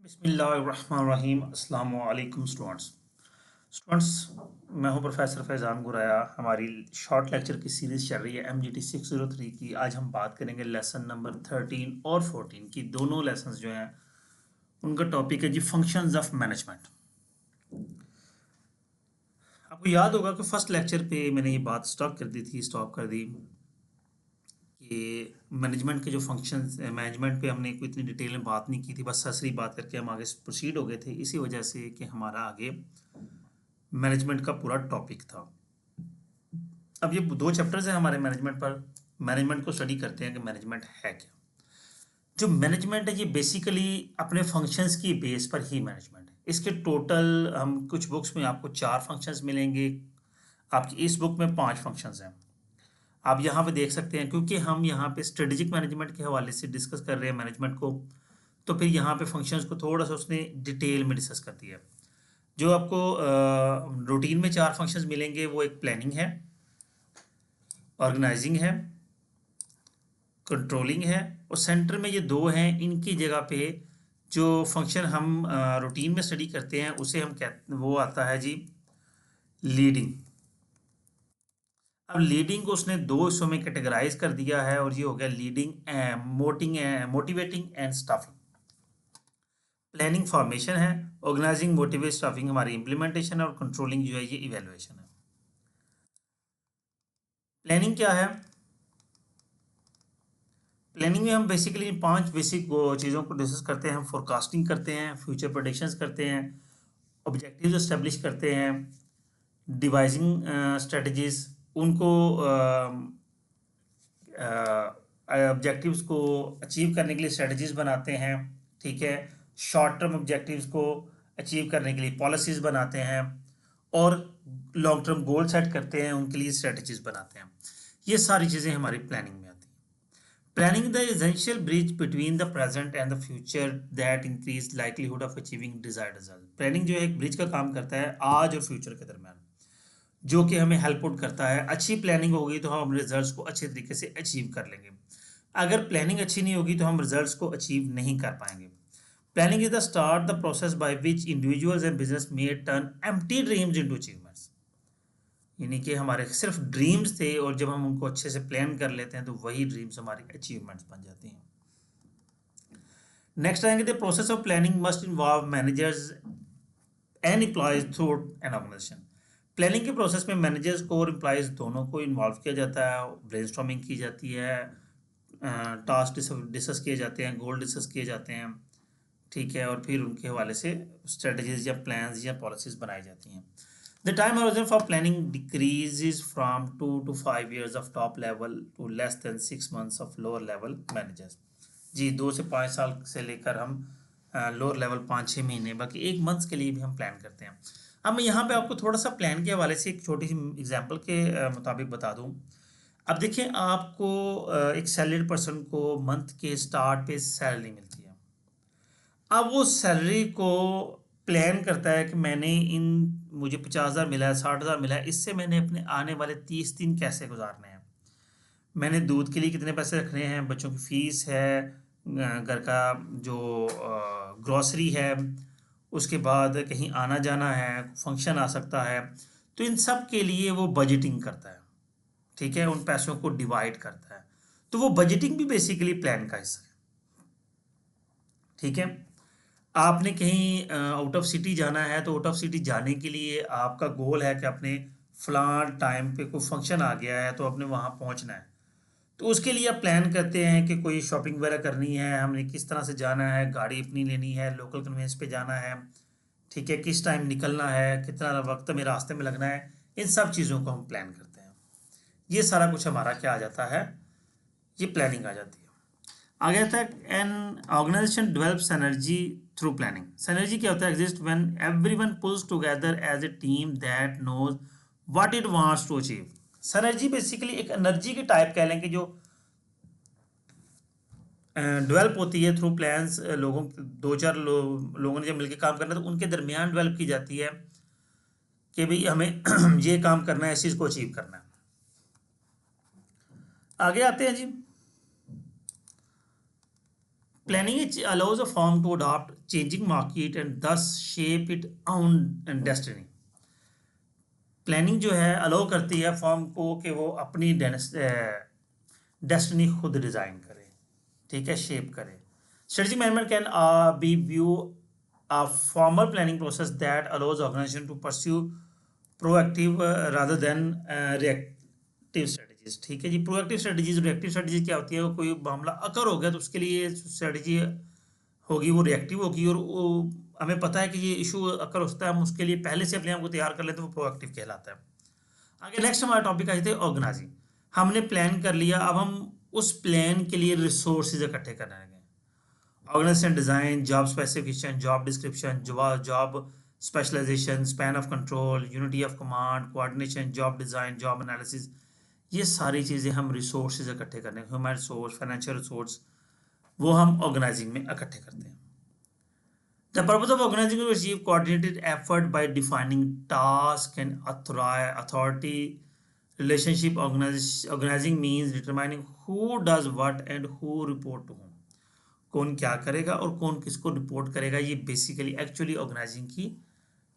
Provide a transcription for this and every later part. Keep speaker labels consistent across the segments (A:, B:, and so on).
A: बिस्मिल्लाहिर्रहमानिर्रहीम। अस्सलामु अलैकुम स्टूडेंट्स। स्टूडेंट्स, मैं हूं प्रोफेसर फैज़ान गुराया। हमारी शॉर्ट लेक्चर की सीरीज़ चल रही है MGT 603 की। आज हम बात करेंगे लेसन नंबर 13 और 14 की। दोनों लेसन्स जो हैं उनका टॉपिक है जी फंक्शंस ऑफ मैनेजमेंट। आपको याद होगा कि फर्स्ट लेक्चर पे मैंने ये बात स्टॉप कर दी कि मैनेजमेंट के जो फंक्शंस मैनेजमेंट पे हमने कोई इतनी डिटेल में बात नहीं की थी, बस सरसरी बात करके हम आगे प्रोसीड हो गए थे, इसी वजह से कि हमारा आगे मैनेजमेंट का पूरा टॉपिक था। अब ये दो चैप्टर्स हैं हमारे मैनेजमेंट पर। मैनेजमेंट को स्टडी करते हैं कि मैनेजमेंट है क्या। जो मैनेजमेंट है ये बेसिकली अपने फंक्शंस की बेस पर ही मैनेजमेंट है। इसके टोटल हम कुछ बुक्स में आपको 4 फंक्शंस मिलेंगे, आपकी इस बुक में 5 फंक्शंस हैं। आप यहाँ पे देख सकते हैं, क्योंकि हम यहाँ पे स्ट्रेटेजिक मैनेजमेंट के हवाले से डिस्कस कर रहे हैं मैनेजमेंट को, तो फिर यहाँ पे फंक्शंस को थोड़ा सा उसने डिटेल में डिस्कस कर दिया। जो आपको रूटीन में 4 फंक्शंस मिलेंगे, वो एक प्लानिंग है, ऑर्गेनाइजिंग है, कंट्रोलिंग है, और सेंटर में ये दो हैं। इनकी जगह पे जो फंक्शन हम रूटीन में स्टडी करते हैं उसे हम कहते वो आता है जी लीडिंग। अब लीडिंग को उसने दो हिस्सों में कैटेगराइज कर दिया है, और ये हो गया leading motivating and staffing. Planning formation है, ऑर्गेनाइजिंग मोटिवेट स्टाफिंग हमारी इंप्लीमेंटेशन है, और कंट्रोलिंग जो है ये इवेलुएशन है। प्लानिंग क्या है? प्लानिंग में हम बेसिकली 5 बेसिक चीज़ों को डिस्कस करते हैं। हम फोरकास्टिंग करते हैं, फ्यूचर प्रोडिक्शंस करते हैं, ऑब्जेक्टिव्स एस्टेब्लिश करते हैं, डिवाइजिंग स्ट्रेटजीज, उनको ऑब्जेक्टिव्स को अचीव करने के लिए स्ट्रेटजीज बनाते हैं। ठीक है, शॉर्ट टर्म ऑब्जेक्टिव्स को अचीव करने के लिए पॉलिसीज बनाते हैं, और लॉन्ग टर्म गोल सेट करते हैं, उनके लिए स्ट्रेटजीज बनाते हैं। ये सारी चीज़ें हमारी प्लानिंग में आती हैं। Planning the essential bridge between the present and the future that increase likelihood of achieving desired result. Planning जो है एक ब्रिज का काम करता है आज और फ्यूचर के दरमियान, जो कि हमें हेल्प आउट करता है। अच्छी प्लानिंग होगी तो हम रिजल्ट्स को अच्छे तरीके से अचीव कर लेंगे। अगर प्लानिंग अच्छी नहीं होगी तो हम रिजल्ट्स को अचीव नहीं कर पाएंगे। Planning is the start the process by which individuals and business may turn empty dreams into achievements. यानी कि हमारे सिर्फ ड्रीम्स थे, और जब हम उनको अच्छे से प्लान कर लेते हैं तो वही ड्रीम्स हमारी अचीवमेंट्स बन जाती हैं। नेक्स्ट आएंगे, the process of planning must involve managers and employees through an organization. Planning के प्रोसेस में मैनेजर्स को और एम्प्लॉयज दोनों को इन्वॉल्व किया जाता है। ब्रेनस्टॉर्मिंग की जाती है, टास्क डिस्कस किए जाते हैं, गोल डिस्कस किए जाते हैं। ठीक है, और फिर उनके हवाले से स्ट्रेटजीज या प्लान्स या पॉलिसीज बनाई जाती हैं। The time horizon for planning decreases from 2 to 5 years of top level to less than 6 months of lower level managers. जी, 2 से 5 साल से लेकर हम लोअर लेवल 5-6 महीने, बाकी 1 मंथ के लिए भी हम प्लान करते हैं। अब मैं यहाँ पे आपको थोड़ा सा प्लान के हवाले से एक छोटी सी एग्जांपल के मुताबिक बता दूँ। अब देखिए, आपको एक सैलरीड पर्सन को मंथ के स्टार्ट पे सैलरी मिलती है। अब वो सैलरी को प्लान करता है कि मैंने इन मुझे 50,000 मिला है, 60,000 मिला है, इससे मैंने अपने आने वाले 30 दिन कैसे गुजारने हैं। मैंने दूध के लिए कितने पैसे रखने हैं, बच्चों की फीस है, घर का जो ग्रॉसरी है, उसके बाद कहीं आना जाना है, फंक्शन आ सकता है, तो इन सब के लिए वो बजटिंग करता है। ठीक है, उन पैसों को डिवाइड करता है। तो वो बजटिंग भी बेसिकली प्लान का हिस्सा है। ठीक है, आपने कहीं आउट ऑफ सिटी जाना है, तो आउट ऑफ सिटी जाने के लिए आपका गोल है कि अपने फलां टाइम पे कोई फंक्शन आ गया है तो आपने वहाँ पहुँचना है। तो उसके लिए आप प्लान करते हैं कि कोई शॉपिंग वगैरह करनी है, हमने किस तरह से जाना है, गाड़ी अपनी लेनी है, लोकल कन्वेंस पे जाना है। ठीक है, किस टाइम निकलना है, कितना वक्त हमें रास्ते में लगना है, इन सब चीज़ों को हम प्लान करते हैं। ये सारा कुछ हमारा क्या आ जाता है, ये प्लानिंग आ जाती है। आगे आता है an organization develop energy through planning. Synergy क्या होता है? Exist when everyone pulls together as a team that knows what it wants to achieve. Synergy basically एक एनर्जी की टाइप कह लें कि जो डेवलप होती है थ्रू प्लान्स। लोगों 2-4 लोगों ने जब मिलकर काम करना है तो उनके दरमियान डेवलप की जाती है कि भाई हमें ये काम करना है, इस चीज़ को अचीव करना है। आगे आते हैं जी, Planning allows a firm to adopt changing market and thus shape its own destiny. Planning जो है अलाउ करती है फर्म को कि वो अपनी डेस्टिनी खुद डिज़ाइन करे, ठीक है, शेप करे. Strategy management can B view a formal planning process that allows organization to pursue proactive rather than reactive strategies. ठीक है जी. प्रोएक्टिव स्ट्रेटजीज, रिएक्टिव स्ट्रेटजीज क्या होती है? कोई मामला अकर हो गया तो उसके लिए स्ट्रेटजी होगी वो रिएक्टिव होगी, और वो हमें पता है कि ये इशू अकर होता है, हम उसके लिए पहले से अपने आप को तैयार कर लेते हैं, वो प्रोएक्टिव कहलाता है. आगे नेक्स्ट हमारा टॉपिक आ जाते हैं ऑर्गेनाइजिंग. हमने प्लान कर लिया, अब हम उस प्लान के लिए रिसोर्सेज इकट्ठे करने लगे. Organization design, job specification, job description, job specialization, span of control, unity of command, coordination, job design, job analysis, ये सारी चीज़ें हम रिसोर्सेज इकट्ठे करने, ह्यूमन रिसोर्स, फाइनेंशियल रिसोर्स, वो हम ऑर्गेनाइजिंग में इकट्ठे करते हैं. The purpose of organizing is to achieve coordinated effort by defining task and authority relationship. Organizing means determining who does what and who report to whom. कौन क्या करेगा और कौन किसको रिपोर्ट करेगा, ये बेसिकली एक्चुअली ऑर्गेनाइजिंग की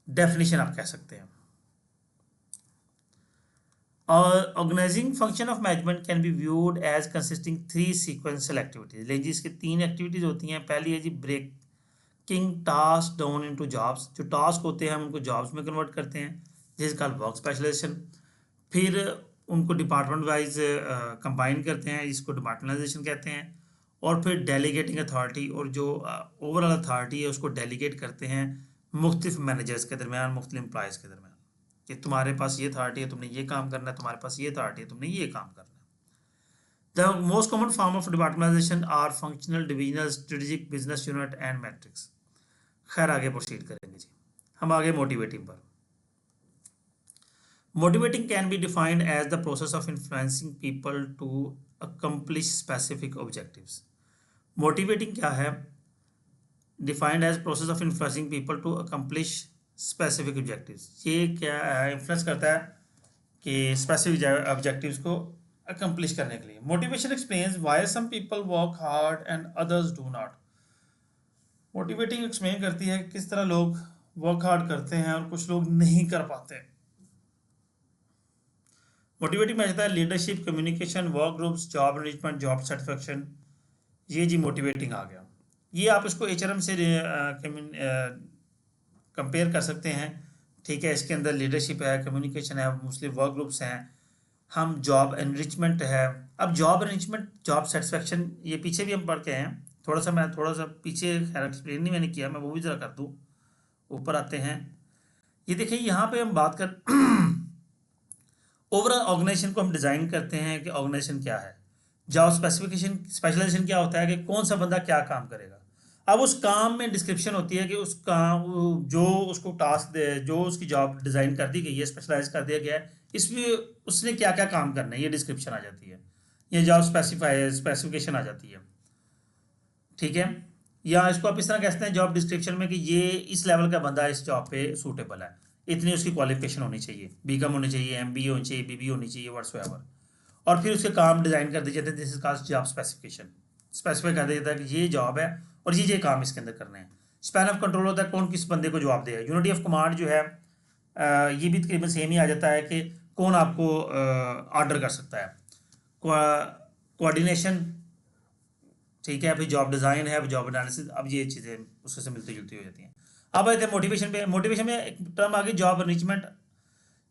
A: डेफिनेशन आप कह सकते हैं. Organizing function of management can be viewed as consisting 3 sequential activities. लेकिन जी इसकी 3 एक्टिविटीज होती हैं. पहली है जी breaking task down into jobs. जो टास्क होते हैं हम उनको जॉब्स में कन्वर्ट करते हैं, जिसका कॉल्ड वर्क स्पेशलाइजेशन. फिर उनको डिपार्टमेंट वाइज कंबाइन करते हैं, इसको डिपार्टमेंटाइजेशन कहते हैं. और फिर डेलीगेटिंग अथॉरिटी, और जो ओवरऑल अथॉरिटी है उसको डेलीगेट करते हैं मुख्तलिफ मैनेजर्स के दरमियान, मुख्तलिफ एम्प्लॉयज़ के दरमियान, कि तुम्हारे पास ये अथॉरिटी है, तुमने ये काम करना है, तुम्हारे पास ये अथॉरिटी है, तुमने ये काम करना है. The most common form of departmentalization are functional, divisional, strategic, business unit and matrix. खैर आगे प्रोसीड करेंगे जी. हम आगे मोटिवेटिंग पर. Motivating can be defined as the process of influencing people to accomplish specific objectives. Motivating क्या है? Defined as process of influencing people to accomplish specific objectives. ये क्या influence करता है कि specific objectives को accomplish करने के लिए. Motivation explains why some people work hard and others do not. Motivating explain करती है किस तरह लोग work hard करते हैं और कुछ लोग नहीं कर पाते. मोटिवेटिंग में आता है leadership, communication, work groups, job enrichment, job satisfaction. ये जी मोटिवेटिंग आ गया. ये आप इसको HRM से कंपेयर कर सकते हैं, ठीक है. इसके अंदर लीडरशिप है, कम्युनिकेशन है, मोस्टली वर्क ग्रुप्स हैं. हम जॉब एनरिचमेंट है. अब जॉब एनरिचमेंट, जॉब सेटिस्फेक्शन, ये पीछे भी हम पढ़ के हैं. मैं थोड़ा सा पीछे खैर एक्सप्लेन नहीं मैंने किया, मैं वो भी ज़रा कर दूँ. ऊपर आते हैं. ये देखिए यहाँ पे हम बात कर ओवरऑल ऑर्गेनाइजेशन को हम डिज़ाइन करते हैं कि ऑर्गेनाइजेशन क्या है. जॉब स्पेशलाइजेशन क्या होता है कि कौन सा बंदा क्या काम करेगा. अब उस काम में डिस्क्रिप्शन होती है कि उस काम जो उसको टास्क दे, जो उसकी जॉब डिज़ाइन कर दी गई है, स्पेशलाइज कर दिया गया है, इसमें उसने क्या क्या काम करना है, ये डिस्क्रिप्शन आ जाती है, ये जॉब स्पेसिफिकेशन आ जाती है, ठीक है. या इसको आप इस तरह कह सकते हैं जॉब डिस्क्रिप्शन में कि ये इस लेवल का बंदा इस जॉब पे सूटेबल है, इतनी उसकी क्वालिफिकेशन होनी चाहिए, बीकॉम होनी चाहिए, MBA होनी चाहिए, BBA होनी चाहिए, व्हाट्सएवर. और फिर उसके काम डिज़ाइन कर दिए जाते हैं. This is called job specification. Specify कर दिया जाता है कि ये जॉब है और ये काम इसके अंदर करने हैं. स्पैन ऑफ कंट्रोल होता है कौन किस बंदे को जवाब देगा. यूनिटी ऑफ कमांड जो है ये भी तकरीबन सेम ही आ जाता है कि कौन आपको ऑर्डर कर सकता है. कोऑर्डिनेशन, ठीक है. फिर जॉब डिज़ाइन है, जॉब एनालिसिस. अब ये चीज़ें उसके से मिलती जुलती हो जाती हैं. अब आते हैं मोटिवेशन पे. मोटिवेशन में एक टर्म आ गई जॉब एनरिचमेंट.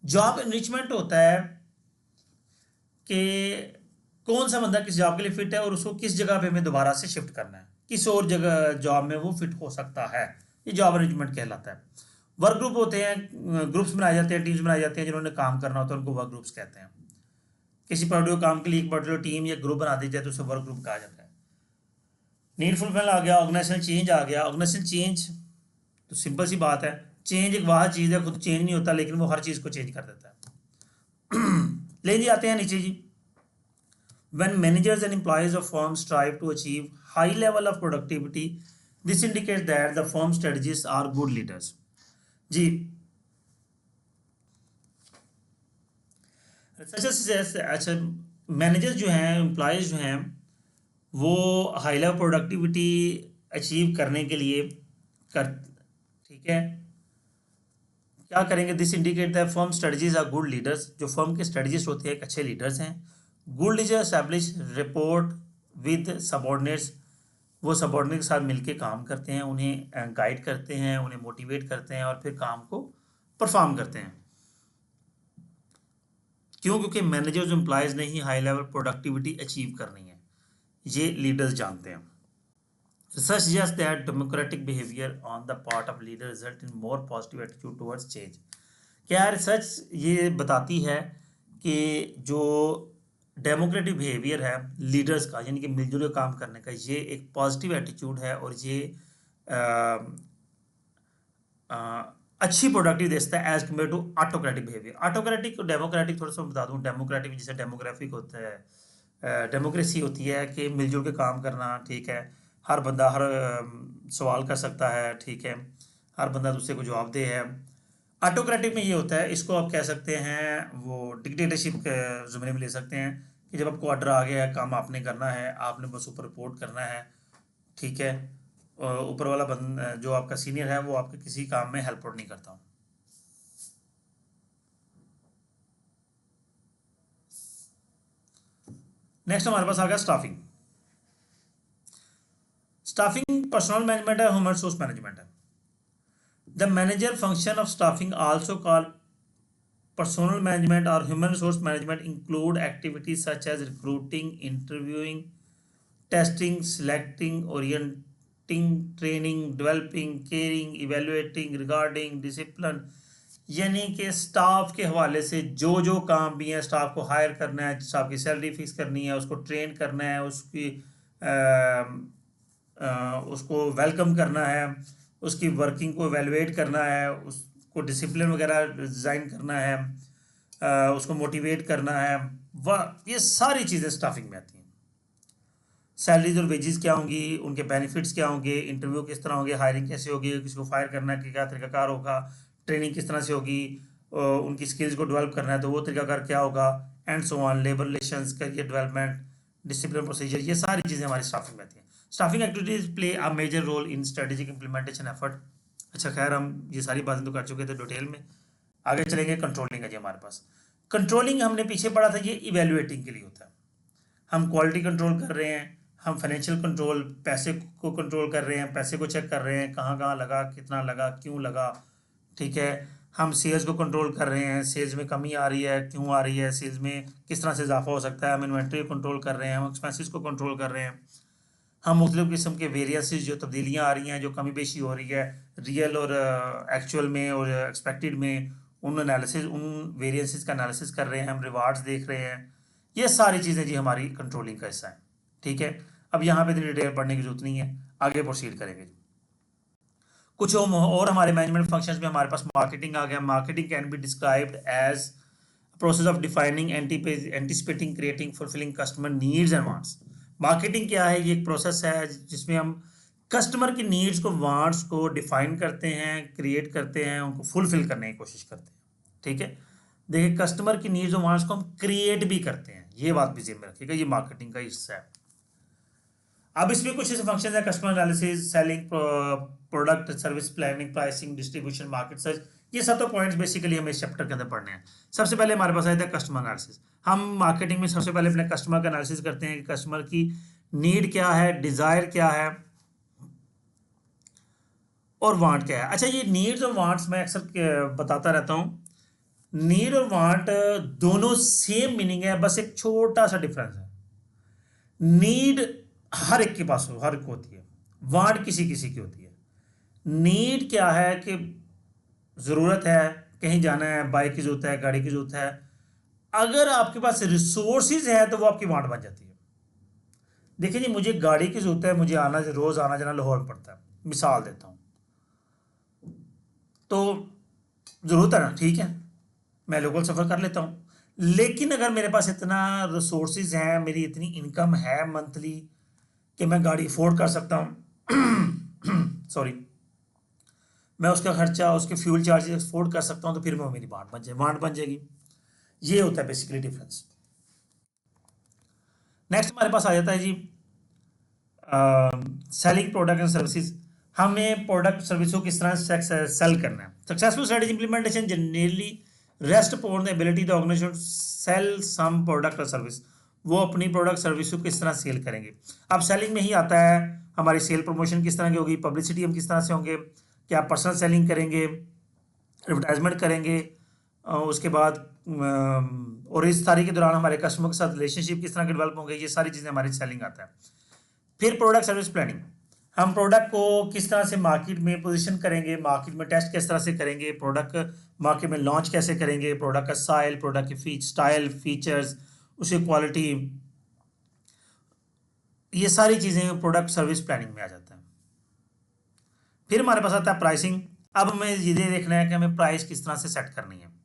A: जॉब एनरिचमेंट होता है कि कौन सा बंदा किस जॉब के लिए फिट है और उसको किस जगह पे हमें दोबारा से शिफ्ट करना है, किस और जगह जॉब में वो फिट हो सकता है. ये जॉब एनरिचमेंट कहलाता है. वर्क ग्रुप होते हैं, ग्रुप्स बनाए जाते हैं, टीम्स बनाए जाते हैं, जिन्होंने काम करना होता है उनको वर्क ग्रुप्स कहते हैं. किसी पर्टिकुलर काम के लिए एक पर्टिकुलर टीम या ग्रुप बना दी जाए तो उसे वर्क ग्रुप कहा जाता है. नीड फुलफिल आ गया, ऑर्गेनाइजेशनल चेंज आ गया. ऑर्गेनाइजेशनल चेंज तो सिंपल सी बात है, चेंज एक वाह चीज़ है, खुद चेंज नहीं होता लेकिन वो हर चीज़ को चेंज कर देता है. ले जी आते हैं नीचे जी. When managers and employees of firms strive to achieve high level of productivity, this indicates that the firm strategists are good leaders. जी researchers suggest अच्छा मैनेजर्स जो हैं, एम्प्लॉयज़ जो हैं, वो हाई लेवल प्रोडक्टिविटी अचीव करने के लिए कर, ठीक है, क्या करेंगे? This indicate the firm strategies are good leaders, जो फर्म के स्ट्रेटजिस्ट होते हैं एक अच्छे लीडर्स हैं। Good leader establish report with subordinates, वो सबॉर्डिनेट के साथ मिलके काम करते हैं, उन्हें गाइड करते हैं, उन्हें मोटिवेट करते हैं और फिर काम को परफॉर्म करते हैं। क्यों? क्योंकि मैनेजर्स एम्प्लॉयज ने ही हाई लेवल प्रोडक्टिविटी अचीव करनी है, ये लीडर्स जानते हैं। Research suggest that democratic behaviour on the part of leader result in more positive attitude towards change. क्या रिसर्च ये बताती है कि जो डेमोक्रेटिक बिहेवियर है लीडर्स का, यानी कि मिलजुल के काम करने का, ये एक पॉजिटिव एटीट्यूड है और ये अच्छी प्रोडक्टिव देता है as compare to autocratic behaviour. Autocratic और डेमोक्रेटिक थोड़ा सा बता दूं। डेमोक्रेटिक जैसे डेमोग्राफिक होता है, डेमोक्रेसी होती है कि मिलजुल के काम करना, ठीक है, हर बंदा हर सवाल कर सकता है, ठीक है, हर बंदा दूसरे को जवाब दे है। ऑटोक्रेटिक में ये होता है, इसको आप कह सकते हैं वो डिक्टेटरशिप के ज़ुमरे में ले सकते हैं कि जब आपको ऑर्डर आ गया है, काम आपने करना है, आपने बस ऊपर रिपोर्ट करना है, ठीक है, ऊपर वाला जो आपका सीनियर है वो आपके किसी काम में हेल्प नहीं करता। नेक्स्ट हमारे पास आ गया स्टाफिंग। स्टाफिंग पर्सनल मैनेजमेंट है, ह्यूमन रिसोर्स मैनेजमेंट है। The manager function of staffing also called personal management or human resource management include activities such as recruiting, interviewing, testing, selecting, orienting, training, developing, caring, evaluating, regarding, discipline। यानी कि staff के हवाले से जो जो काम भी है, स्टाफ को हायर करना है, स्टाफ की सैलरी फिक्स करनी है, उसको ट्रेन करना है, उसको वेलकम करना है, उसकी वर्किंग को एवेलुएट करना है, उसको डिसिप्लिन वगैरह डिज़ाइन करना है, उसको मोटिवेट करना है, वह ये सारी चीज़ें स्टाफिंग में आती हैं। सैलरीज और वेजेस क्या होंगी, उनके बेनिफिट्स क्या होंगे, इंटरव्यू किस तरह होंगे, हायरिंग कैसे होगी, किसी को फायर करना है क्या तरीकाकार होगा, ट्रेनिंग किस तरह से होगी, उनकी स्किल्स को डेवलप करना है तो वो तरीकाकार क्या होगा, and so on, labour relations, career development, discipline procedure, ये सारी चीज़ें हमारी स्टाफिंग में आती हैं। Staffing activities play a major role in strategic implementation effort. अच्छा खैर, हम ये सारी बातें तो कर चुके थे डिटेल में, आगे चलेंगे। कंट्रोलिंग है जी हमारे पास। कंट्रोलिंग हमने पीछे पढ़ा था, ये इवेल्युएटिंग के लिए होता है। हम क्वालिटी कंट्रोल कर रहे हैं, हम फाइनेंशियल कंट्रोल, पैसे को कंट्रोल कर रहे हैं, पैसे को चेक कर रहे हैं कहाँ कहाँ लगा, कितना लगा, क्यों लगा, ठीक है। हम सेल्स को कंट्रोल कर रहे हैं, सेल्स में कमी आ रही है, क्यों आ रही है, सेल्स में किस तरह से इजाफा हो सकता है, हम इन्वेंट्री को कंट्रोल कर रहे हैं, हम एक्सपेंसिस को कंट्रोल कर रहे हैं, हम मुख्तलिफ़ किस्म के वेरियंसेस जो तब्दीलियाँ आ रही हैं, जो कमी बेशी हो रही है रियल और एक्चुअल में और एक्सपेक्टेड में, उन एनालिसिस, उन वेरियंसेस का एनालिसिस कर रहे हैं, हम रिवार्ड्स देख रहे हैं। ये सारी चीज़ें जी हमारी कंट्रोलिंग का हिस्सा है, ठीक है। अब यहाँ पे इतनी डिटेल पढ़ने की जरूरत नहीं है, आगे प्रोसीड करेंगे। कुछ और हमारे मैनेजमेंट फंक्शंस में हमारे पास मार्केटिंग आ गया। Marketing can be described as process of defining, anticipating, creating, fulfilling customer needs and wants. Marketing क्या है? ये एक प्रोसेस है जिसमें हम कस्टमर की नीड्स को, वांट्स को डिफाइन करते हैं, क्रिएट करते हैं, उनको फुलफिल करने की कोशिश करते हैं, ठीक है। देखिए, कस्टमर की नीड्स और वांट्स को हम क्रिएट भी करते हैं, ये बात भी जेब में रखिएगा, ये मार्केटिंग का हिस्सा है। अब इसमें कुछ ऐसे फंक्शन है: customer analysis, selling, product service planning, pricing, distribution, market search. ये सब तो पॉइंट्स बेसिकली हमें इस चैप्टर के अंदर पढ़ने हैं। सबसे पहले हमारे पास आया था कस्टमर एनालिसिस। हम मार्केटिंग में सबसे पहले अपने कस्टमर का एनालिसिस करते हैं कि कस्टमर की नीड क्या है, डिज़ायर क्या है और वांट क्या है। अच्छा, ये नीड्स और वांट्स मैं अक्सर बताता रहता हूँ, नीड और वांट दोनों सेम मीनिंग है, बस एक छोटा सा डिफरेंस है। नीड हर एक के पास हर एक होती है, वांट किसी किसी की होती है। नीड क्या है कि ज़रूरत है, कहीं जाना है, बाइक की ज़रूरत है, गाड़ी की ज़रूरत है, अगर आपके पास रिसोर्सेज है तो वो आपकी वांट बन जाती है। देखिए जी, मुझे गाड़ी की ज़रूरत है, मुझे रोज़ आना जाना लाहौर में पड़ता है, मिसाल देता हूँ, तो ज़रूरत है ना, ठीक है, मैं लोकल सफ़र कर लेता हूँ। लेकिन अगर मेरे पास इतना रिसोर्सेज हैं, मेरी इतनी इनकम है मंथली कि मैं गाड़ी अफोर्ड कर सकता हूँ सॉरी, मैं उसका खर्चा, उसके फ्यूल चार्जेस अफोर्ड कर सकता हूँ, तो फिर वो मेरी वांट बन जाएगी। ये होता है बेसिकली डिफरेंस। नेक्स्ट हमारे पास आ जाता है जी सेलिंग प्रोडक्ट एंड सर्विसेज, हमें प्रोडक्ट सर्विस को किस तरह सेल करना है। Successful strategy implementation generally rest upon the ability the organization sell some product और सर्विस, वो अपनी प्रोडक्ट सर्विस को किस तरह सेल करेंगे। अब सेलिंग में ही आता है हमारी सेल प्रमोशन किस तरह की होगी, पब्लिसिटी हम किस तरह से होंगे, क्या पर्सनल सेलिंग करेंगे, एडवर्टाइजमेंट करेंगे, उसके बाद और इस तारीख के दौरान हमारे कस्टमर के साथ रिलेशनशिप किस तरह के डेवलप होंगे, ये सारी चीज़ें हमारी सेलिंग आता है। फिर प्रोडक्ट सर्विस प्लानिंग, हम प्रोडक्ट को किस तरह से मार्केट में पोजीशन करेंगे, मार्केट में टेस्ट किस तरह से करेंगे, प्रोडक्ट मार्केट में लॉन्च कैसे करेंगे, प्रोडक्ट का प्रोडक्ट की स्टाइल फीचर्स, उसकी क्वालिटी, ये सारी चीज़ें प्रोडक्ट सर्विस प्लानिंग में आ जाता है। फिर हमारे पास आता है प्राइसिंग, अब हमें ये देखना है कि हमें प्राइस किस तरह से सेट करनी है।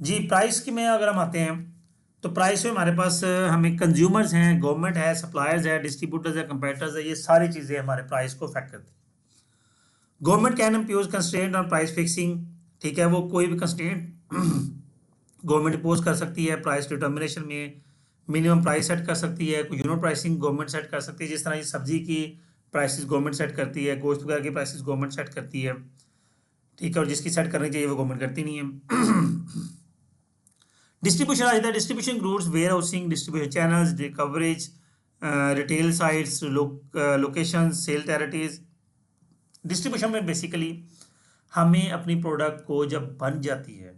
A: जी, प्राइस की में अगर हम आते हैं तो प्राइस में हमारे पास हमें कंज्यूमर्स हैं, गवर्नमेंट है, सप्लायर्स है, डिस्ट्रीब्यूटर्स है, कंपेटिटर्स है, ये सारी चीज़ें हमारे प्राइस को अफेक्ट करती हैं। Government can impose constraint on price fixing, ठीक है, वो कोई भी कंस्ट्रेंट गवर्नमेंट इम्पोज कर सकती है प्राइस डिटर्मिनेशन में, मिनिमम प्राइस सेट कर सकती है, कोई यूनिट प्राइसिंग गवर्नमेंट सेट कर सकती है, जिस तरह ये सब्जी की प्राइसेस गवर्नमेंट सेट करती है, गोश्त वगैरह की प्राइसेस गवर्नमेंट सेट करती है, ठीक है, और जिसकी सेट करनी चाहिए वो गवर्नमेंट करती नहीं है। डिस्ट्रीब्यूशन आ जाता है, distribution includes warehousing, distribution channels, coverage, retail sites, location, sell territories. Distribution में बेसिकली हमें अपनी प्रोडक्ट को जब बन जाती है,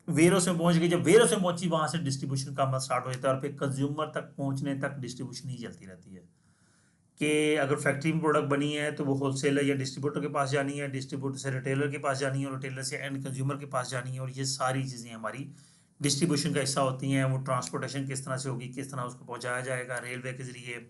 A: वेयरहाउस में पहुंच गई, जब वेयरहाउस में पहुंची वहां से डिस्ट्रीब्यूशन का अमल स्टार्ट हो जाता है और फिर कंज्यूमर तक पहुंचने तक डिस्ट्रीब्यूशन ही चलती रहती है। कि अगर फैक्ट्री में प्रोडक्ट बनी है तो वो होलसेलर या डिस्ट्रीब्यूटर के पास जानी है, डिस्ट्रीब्यूटर से रिटेलर के पास जानी है, और रिटेलर से एंड कंज्यूमर के पास जानी है, और ये सारी चीज़ें हमारी डिस्ट्रीब्यूशन का हिस्सा होती हैं। वो ट्रांसपोर्टेशन किस तरह से होगी, किस तरह उसको पहुंचाया जाएगा, रेलवे के ज़रिए,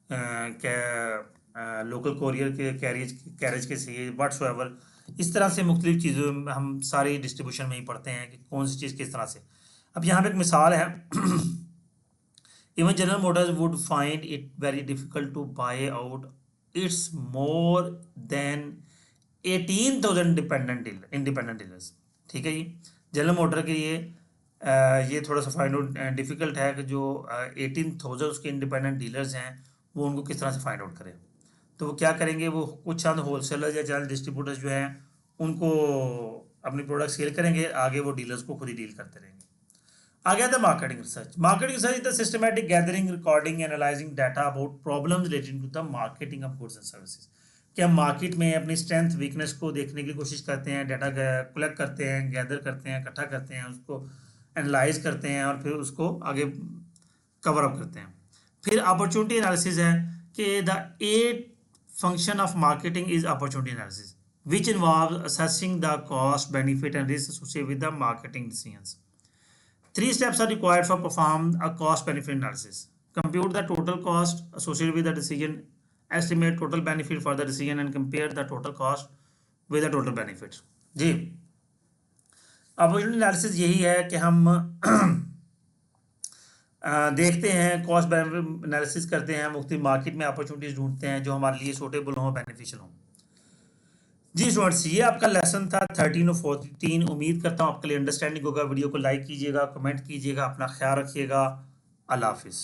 A: क्या लोकल कोरियर के कैरेज के जरिए, व्हाट्सएवर, इस तरह से मुख्तलिफ चीज़ों में हम सारी डिस्ट्रीब्यूशन में ही पढ़ते हैं कि कौन सी चीज़ किस तरह से। अब यहाँ पे एक मिसाल है। Even General Motors would find it very difficult to buy out its more than 18,000 independent dealers, ठीक है जी। जनरल मोटर के लिए ये थोड़ा सा फाइंड आउट डिफिकल्ट है कि जो 18,000 उसके इंडिपेंडेंट डीलर्स हैं वो उनको किस तरह से फाइंड आउट करें। तो वो क्या करेंगे, वो कुछ चंद होलसेलर या चंद डिस्ट्रीब्यूटर्स जो हैं उनको अपनी प्रोडक्ट सेल करेंगे, आगे वो डीलर्स को खुद ही डील करते रहेंगे। आ गया था marketing research. Marketing research is the systematic gathering, recording, analysing data about problems related to the marketing of goods and services. कि हम मार्केट में अपनी स्ट्रेंथ वीकनेस को देखने की कोशिश करते हैं, डाटा कलेक्ट करते हैं, गैदर करते हैं, इकट्ठा करते हैं, उसको एनालाइज करते हैं और फिर उसको आगे कवर अप करते हैं। फिर अपॉर्चुनिटी एनालिसिस है कि the 8 function of marketing is opportunity analysis which involves assessing the cost, benefit and risk associated with the marketing decisions. 3 steps are required for perform a cost benefit analysis. Compute the total cost associated with the decision, estimate total benefit for the decision and compare the total cost with the total benefit. जी, opportunity analysis यही है कि हम देखते हैं, cost benefit analysis करते हैं, मुख्तलिफ मार्केट में अपॉर्चुनिटीज ढूंढते हैं जो हमारे लिए सूटेबल हों, बेनिफिशियल हों। जी स्टूडेंट्स, ये आपका लेसन था 13 और 14। उम्मीद करता हूँ आपके लिए अंडरस्टैंडिंग होगा। वीडियो को लाइक कीजिएगा, कमेंट कीजिएगा, अपना ख्याल रखिएगा। अल्लाह हाफिज़।